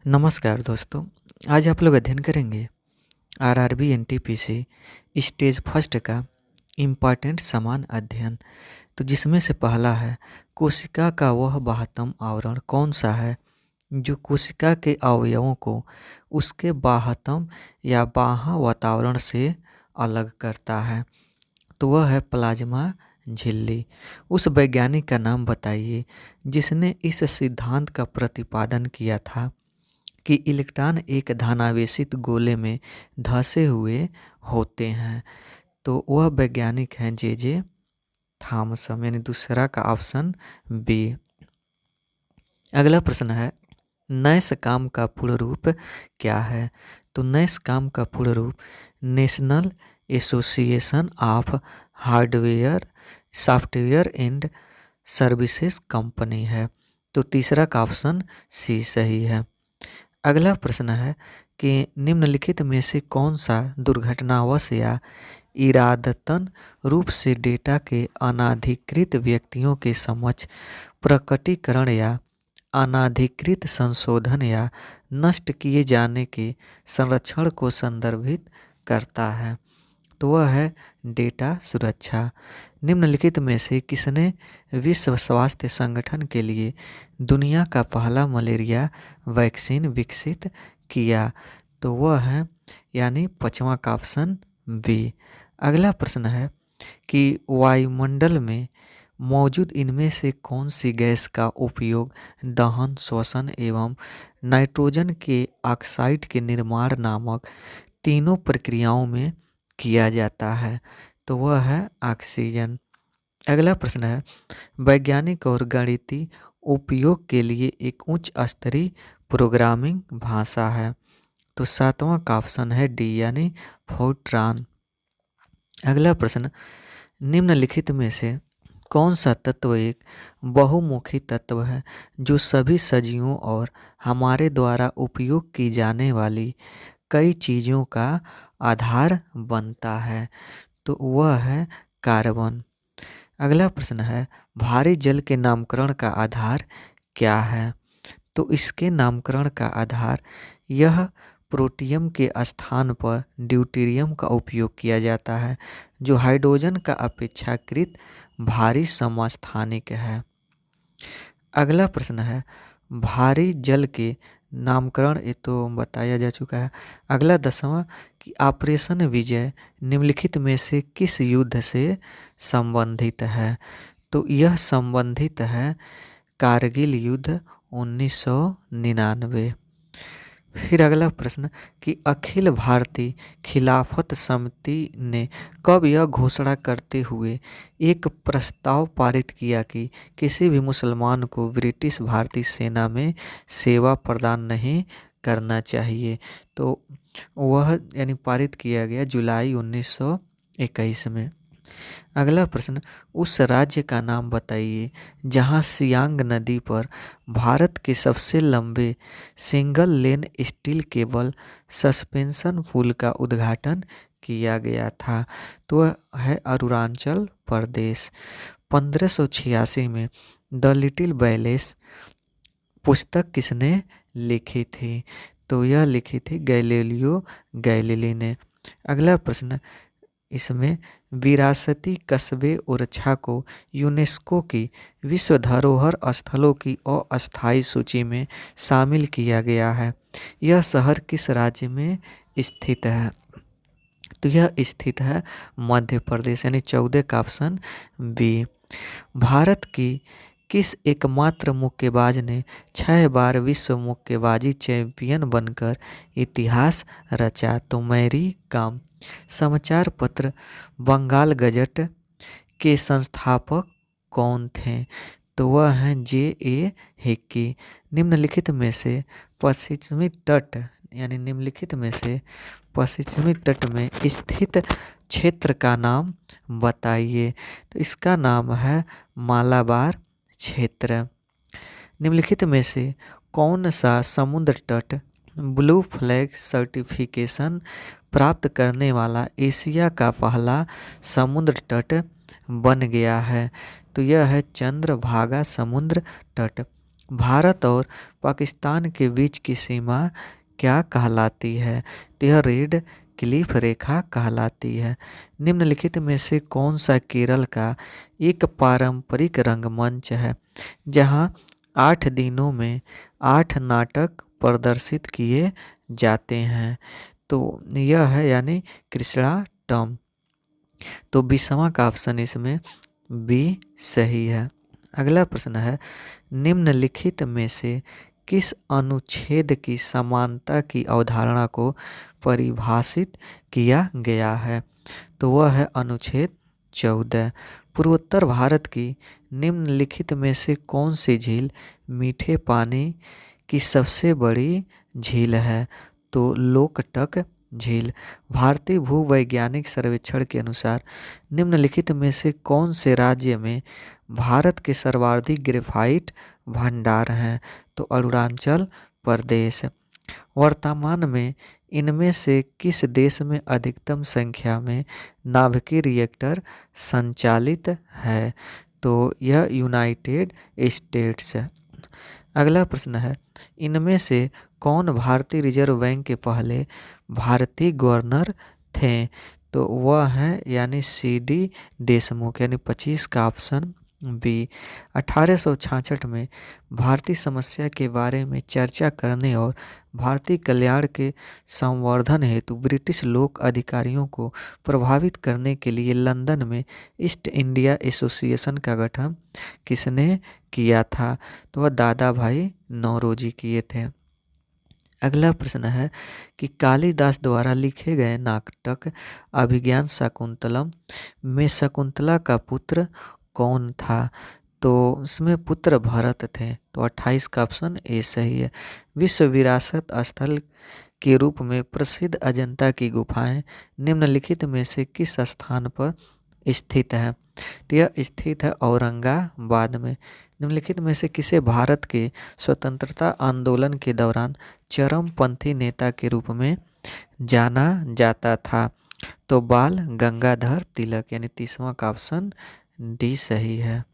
नमस्कार दोस्तों। आज आप लोग अध्ययन करेंगे आरआरबी एनटीपीसी स्टेज फर्स्ट का इम्पॉर्टेंट समान अध्ययन। तो जिसमें से पहला है कोशिका का वह बाह्यतम आवरण कौन सा है जो कोशिका के अवयवों को उसके बाह्यतम या बाह्य वातावरण से अलग करता है। तो वह है प्लाज्मा झिल्ली। उस वैज्ञानिक का नाम बताइए जिसने इस सिद्धांत का प्रतिपादन किया था कि इलेक्ट्रॉन एक धनावेशित गोले में धंसे हुए होते हैं। तो वह वैज्ञानिक हैं जे थॉमसन, यानी दूसरा का ऑप्शन बी। अगला प्रश्न है नैसकाम का पूर्ण रूप क्या है। तो नैसकाम का पूर्ण रूप national association of hardware software and services company है। तो तीसरा का ऑप्शन सी सही है। अगला प्रश्न है कि निम्नलिखित में से कौन सा दुर्घटनावश या इरादतन रूप से डेटा के अनाधिकृत व्यक्तियों के समक्ष प्रकटीकरण या अनाधिकृत संशोधन या नष्ट किए जाने के संरक्षण को संदर्भित करता है। तो वह है डेटा सुरक्षा। निम्नलिखित में से किसने विश्व स्वास्थ्य संगठन के लिए दुनिया का पहला मलेरिया वैक्सीन विकसित किया। तो वह है यानी पांचवा का ऑप्शन बी। अगला प्रश्न है कि वायुमंडल में मौजूद इनमें से कौन सी गैस का उपयोग दहन श्वसन एवं नाइट्रोजन के ऑक्साइड के निर्माण नामक तीनों प्रक्रियाओं में किया जाता है। तो वह है ऑक्सीजन। अगला प्रश्न है वैज्ञानिक और गणितीय उपयोग के लिए एक उच्च स्तरीय प्रोग्रामिंग भाषा है। तो सातवां का ऑप्शन है डी यानी फोर्ट्रान। अगला प्रश्न निम्नलिखित में से कौन सा तत्व एक बहुमुखी तत्व है जो सभी सजीवों और हमारे द्वारा उपयोग की जाने वाली कई चीज़ों का आधार बनता है। तो वह है कार्बन। अगला प्रश्न है भारी जल के नामकरण का आधार क्या है। तो इसके नामकरण का आधार यह प्रोटियम के स्थान पर ड्यूटेरियम का उपयोग किया जाता है जो हाइड्रोजन का अपेक्षाकृत भारी समस्थानिक है। अगला प्रश्न है भारी जल के नामकरण ये तो बताया जा चुका है। अगला 10वां कि ऑपरेशन विजय निम्नलिखित में से किस युद्ध से संबंधित है। तो यह संबंधित है कारगिल युद्ध 1999। फिर अगला प्रश्न कि अखिल भारतीय खिलाफत समिति ने कब यह घोषणा करते हुए एक प्रस्ताव पारित किया कि किसी भी मुसलमान को ब्रिटिश भारतीय सेना में सेवा प्रदान नहीं करना चाहिए। तो वह यानी पारित किया गया जुलाई 1921 में। अगला प्रश्न उस राज्य का नाम बताइए जहां सियांग नदी पर भारत के सबसे लंबे single lane steel cable suspension पुल का उद्घाटन किया गया था। तो वह है अरुणाचल प्रदेश। 1586 में द लिटिल बैलेस पुस्तक किसने लिखी थी। तो यह लिखी थी गैलीलियो गैलीली ने। अगला प्रश्न इसमें विरासती कस्बे ओरछा को यूनेस्को की विश्व धरोहर स्थलों की अस्थायी सूची में शामिल किया गया है। यह शहर किस राज्य में स्थित है। तो यह स्थित है मध्य प्रदेश यानी 14 का ऑप्शन बी। भारत की किस एकमात्र मुक्केबाज ने 6 बार विश्व मुक्केबाजी चैंपियन बनकर इतिहास रचा। तो मैरी कॉम। समाचार पत्र बंगाल गजट के संस्थापक कौन थे। तो वह हैं जे हिक्की। निम्नलिखित में से पश्चिमी तट यानी निम्नलिखित में से पश्चिमी तट में स्थित क्षेत्र का नाम बताइए। तो इसका नाम है मालाबार क्षेत्र। निम्नलिखित में से कौन सा समुद्र तट ब्लू फ्लैग सर्टिफिकेशन प्राप्त करने वाला एशिया का पहला समुद्र तट बन गया है। तो यह है चंद्रभागा समुद्र तट। भारत और पाकिस्तान के बीच की सीमा क्या कहलाती है? तो यह रेड क्लिफ रेखा कहलाती है। निम्नलिखित में से कौन सा केरल का एक पारंपरिक रंगमंच है जहां 8 दिनों में 8 नाटक प्रदर्शित किए जाते हैं? तो यह है यानी कृष्णाटम। तो 20वां का ऑप्शन इसमें बी सही है। अगला प्रश्न है, निम्नलिखित में से किस अनुच्छेद की समानता की अवधारणा को परिभाषित किया गया है? तो वह है अनुच्छेद 14। पूर्वोत्तर भारत की निम्नलिखित में से कौन सी झील मीठे पानी की सबसे बड़ी झील है? तो लोकटक झील। भारतीय भूवैज्ञानिक सर्वेक्षण के अनुसार निम्नलिखित में से कौन से राज्य में भारत के सर्वाधिक ग्रेफाइट भंडार हैं? तो अरुणाचल प्रदेश। वर्तमान में इनमें से किस देश में अधिकतम संख्या में नाभिकीय रिएक्टर संचालित है? तो यह यूनाइटेड स्टेट्स है। अगला प्रश्न है, इनमें से कौन भारतीय रिजर्व बैंक के पहले भारतीय गवर्नर थे? तो वह है यानी CD देशमुख, यानी 25 का ऑप्शन बी। 1866 में भारतीय समस्या के बारे में चर्चा करने और भारतीय कल्याण के संवर्धन हेतु ब्रिटिश लोक अधिकारियों को प्रभावित करने के लिए लंदन में ईस्ट इंडिया एसोसिएशन का गठन किसने किया था? तो वह दादा भाई नौरोजी किए थे। अगला प्रश्न है कि कालिदास द्वारा लिखे गए नाटक अभिज्ञान शाकुंतलम में शकुंतला का पुत्र कौन था? तो उसमें पुत्र भरत थे। तो 28 का ऑप्शन ए सही है। विश्व विरासत स्थल के रूप में प्रसिद्ध अजंता की गुफाएं निम्नलिखित में से किस स्थान पर स्थित है? तो यह स्थित है औरंगाबाद में। निम्नलिखित में से किसे भारत के स्वतंत्रता आंदोलन के दौरान चरमपंथी नेता के रूप में जाना जाता था? तो बाल गंगाधर तिलक, यानी 30वां का ऑप्शन डी सही है।